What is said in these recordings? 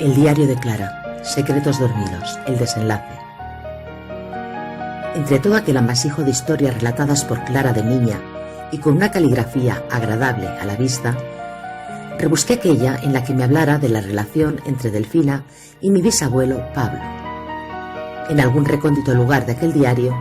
El diario de Clara, secretos dormidos, el desenlace. Entre todo aquel amasijo de historias relatadas por Clara de niña y con una caligrafía agradable a la vista, rebusqué aquella en la que me hablara de la relación entre Delfina y mi bisabuelo Pablo. En algún recóndito lugar de aquel diario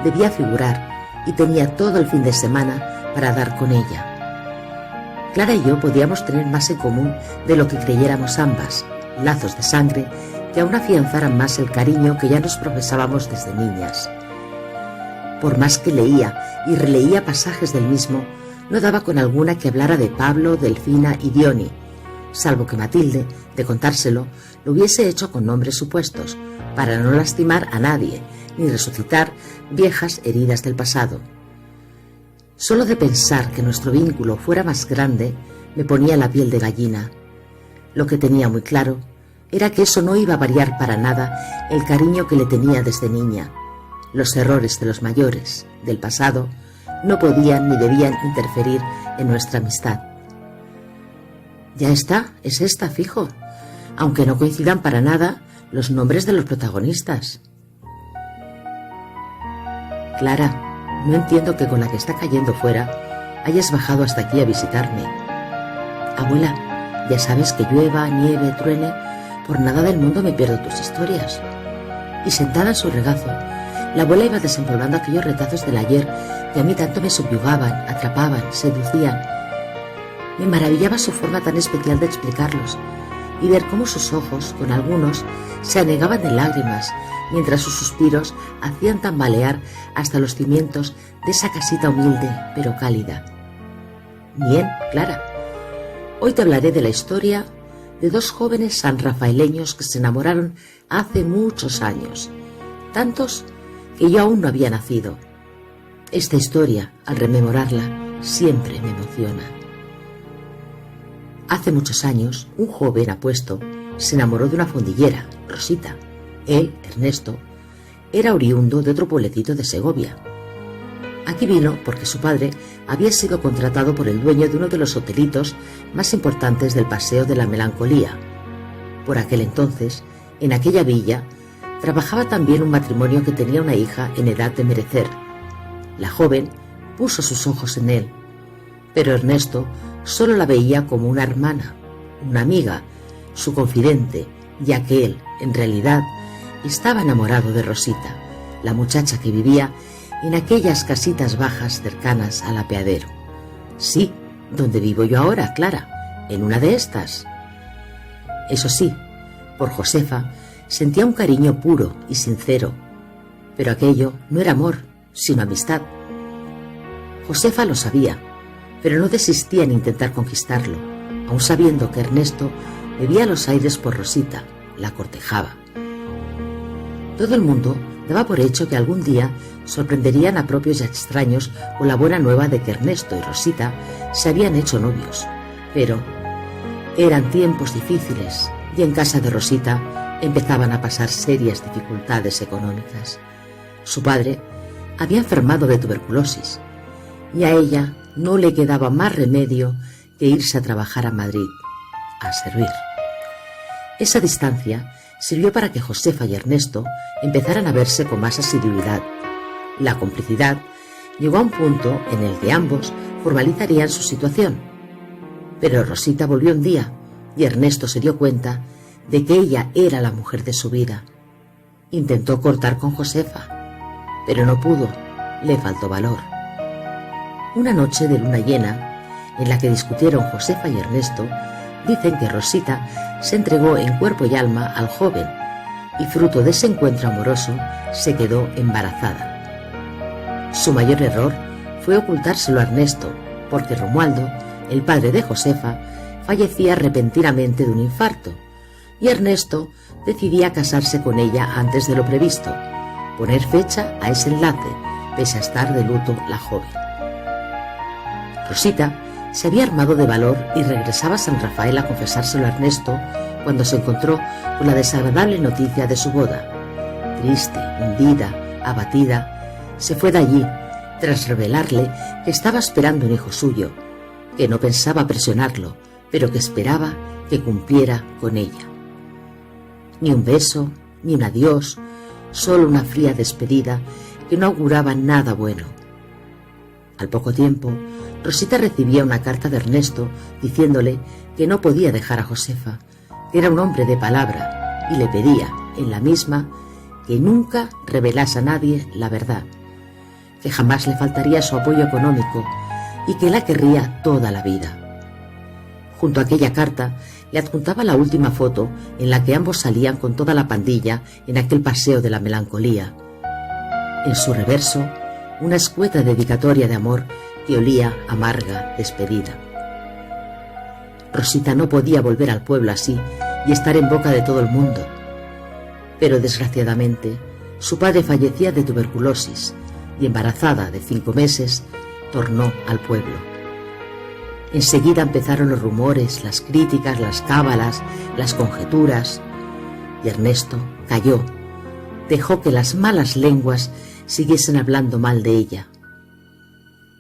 debía figurar y tenía todo el fin de semana para dar con ella. Clara y yo podíamos tener más en común de lo que creyéramos ambas, lazos de sangre que aún afianzaran más el cariño que ya nos profesábamos desde niñas. Por más que leía y releía pasajes del mismo, no daba con alguna que hablara de Pablo, Delfina y Diony, salvo que Matilde, de contárselo, lo hubiese hecho con nombres supuestos, para no lastimar a nadie, ni resucitar viejas heridas del pasado. Solo de pensar que nuestro vínculo fuera más grande, me ponía la piel de gallina. Lo que tenía muy claro era que eso no iba a variar para nada el cariño que le tenía desde niña. Los errores de los mayores, del pasado, no podían ni debían interferir en nuestra amistad. Ya está, es esta, fijo, aunque no coincidan para nada los nombres de los protagonistas. Clara, no entiendo que con la que está cayendo fuera hayas bajado hasta aquí a visitarme. Abuela, ya sabes que llueva, nieve, truene, por nada del mundo me pierdo tus historias. Y sentada en su regazo, la abuela iba desempolvando aquellos retazos del ayer que a mí tanto me subyugaban, atrapaban, seducían. Me maravillaba su forma tan especial de explicarlos y ver cómo sus ojos, con algunos, se anegaban de lágrimas, mientras sus suspiros hacían tambalear hasta los cimientos de esa casita humilde pero cálida. Bien, Clara, hoy te hablaré de la historia de dos jóvenes sanrafaeleños que se enamoraron hace muchos años, tantos que yo aún no había nacido. Esta historia, al rememorarla, siempre me emociona. Hace muchos años, un joven apuesto se enamoró de una fondillera, Rosita. Él, Ernesto, era oriundo de otro pueblecito de Segovia. Aquí vino porque su padre había sido contratado por el dueño de uno de los hotelitos más importantes del Paseo de la Melancolía. Por aquel entonces, en aquella villa, trabajaba también un matrimonio que tenía una hija en edad de merecer. La joven puso sus ojos en él, pero Ernesto solo la veía como una hermana, una amiga, su confidente, ya que él, en realidad, estaba enamorado de Rosita, la muchacha que vivía en aquellas casitas bajas cercanas al apeadero. Sí, donde vivo yo ahora, Clara, en una de estas. Eso sí, por Josefa sentía un cariño puro y sincero, pero aquello no era amor, sino amistad. Josefa lo sabía, pero no desistía en intentar conquistarlo, aun sabiendo que Ernesto bebía los aires por Rosita, la cortejaba. Todo el mundo daba por hecho que algún día sorprenderían a propios y a extraños con la buena nueva de que Ernesto y Rosita se habían hecho novios, pero eran tiempos difíciles y en casa de Rosita empezaban a pasar serias dificultades económicas. Su padre había enfermado de tuberculosis y a ella no le quedaba más remedio que irse a trabajar a Madrid, a servir. Esa distancia sirvió para que Josefa y Ernesto empezaran a verse con más asiduidad. La complicidad llegó a un punto en el que ambos formalizarían su situación. Pero Rosita volvió un día y Ernesto se dio cuenta de que ella era la mujer de su vida. Intentó cortar con Josefa, pero no pudo, le faltó valor. Una noche de luna llena, en la que discutieron Josefa y Ernesto, dicen que Rosita se entregó en cuerpo y alma al joven y fruto de ese encuentro amoroso se quedó embarazada. Su mayor error fue ocultárselo a Ernesto, porque Romualdo, el padre de Josefa, fallecía repentinamente de un infarto y Ernesto decidía casarse con ella antes de lo previsto, poner fecha a ese enlace, pese a estar de luto la joven. Rosita se había armado de valor y regresaba a San Rafael a confesárselo a Ernesto cuando se encontró con la desagradable noticia de su boda. Triste, hundida, abatida, se fue de allí tras revelarle que estaba esperando un hijo suyo, que no pensaba presionarlo, pero que esperaba que cumpliera con ella. Ni un beso, ni un adiós, solo una fría despedida que no auguraba nada bueno. Al poco tiempo, Rosita recibía una carta de Ernesto diciéndole que no podía dejar a Josefa, que era un hombre de palabra, y le pedía, en la misma, que nunca revelase a nadie la verdad, que jamás le faltaría su apoyo económico y que la querría toda la vida. Junto a aquella carta le adjuntaba la última foto en la que ambos salían con toda la pandilla en aquel paseo de la melancolía. En su reverso, una escueta dedicatoria de amor que olía a amarga despedida. Rosita no podía volver al pueblo así y estar en boca de todo el mundo. Pero desgraciadamente, su padre fallecía de tuberculosis y, embarazada de 5 meses, tornó al pueblo. Enseguida empezaron los rumores, las críticas, las cábalas, las conjeturas, y Ernesto calló, dejó que las malas lenguas siguiesen hablando mal de ella.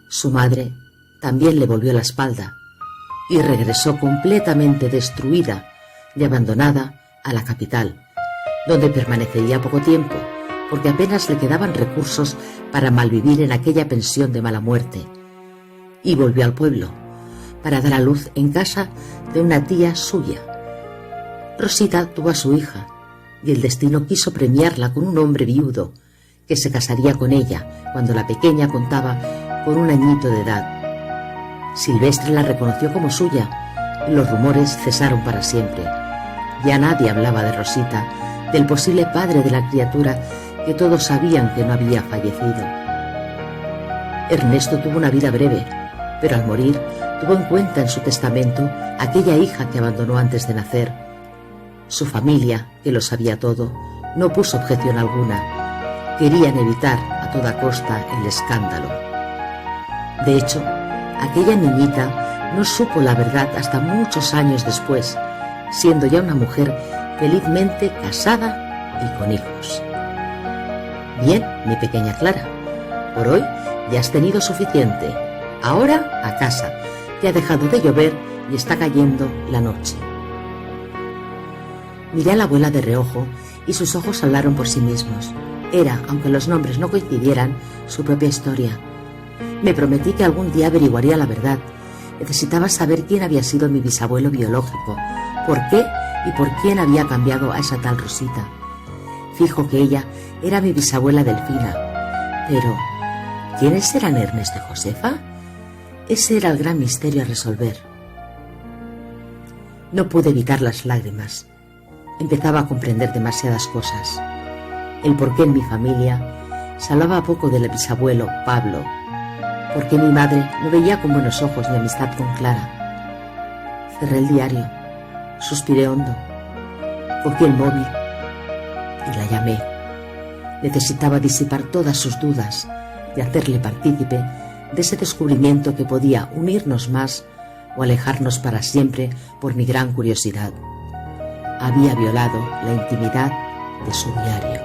Su madre también le volvió la espalda y regresó completamente destruida y abandonada a la capital, donde permanecería poco tiempo, porque apenas le quedaban recursos para malvivir en aquella pensión de mala muerte, y volvió al pueblo para dar a luz en casa de una tía suya. Rosita tuvo a su hija, y el destino quiso premiarla con un hombre viudo que se casaría con ella cuando la pequeña contaba con 1 añito de edad. Silvestre la reconoció como suya y los rumores cesaron para siempre. Ya nadie hablaba de Rosita, del posible padre de la criatura que todos sabían que no había fallecido. Ernesto tuvo una vida breve, pero al morir tuvo en cuenta en su testamento aquella hija que abandonó antes de nacer. Su familia, que lo sabía todo, no puso objeción alguna. Querían evitar a toda costa el escándalo. De hecho, aquella niñita no supo la verdad hasta muchos años después, siendo ya una mujer felizmente casada y con hijos. Bien, mi pequeña Clara, por hoy ya has tenido suficiente. Ahora a casa, que ha dejado de llover y está cayendo la noche. Miré a la abuela de reojo y sus ojos hablaron por sí mismos. Era, aunque los nombres no coincidieran, su propia historia. Me prometí que algún día averiguaría la verdad. Necesitaba saber quién había sido mi bisabuelo biológico, por qué y por quién había cambiado a esa tal Rosita. Fijo que ella era mi bisabuela Delfina. Pero, ¿quiénes eran Ernesto y Josefa? Ese era el gran misterio a resolver. No pude evitar las lágrimas. Empezaba a comprender demasiadas cosas. El por qué en mi familia se hablaba poco del bisabuelo Pablo, por qué mi madre no veía con buenos ojos mi amistad con Clara. Cerré el diario, suspiré hondo, cogí el móvil y la llamé. Necesitaba disipar todas sus dudas y hacerle partícipe de ese descubrimiento que podía unirnos más o alejarnos para siempre por mi gran curiosidad. Había violado la intimidad de su diario.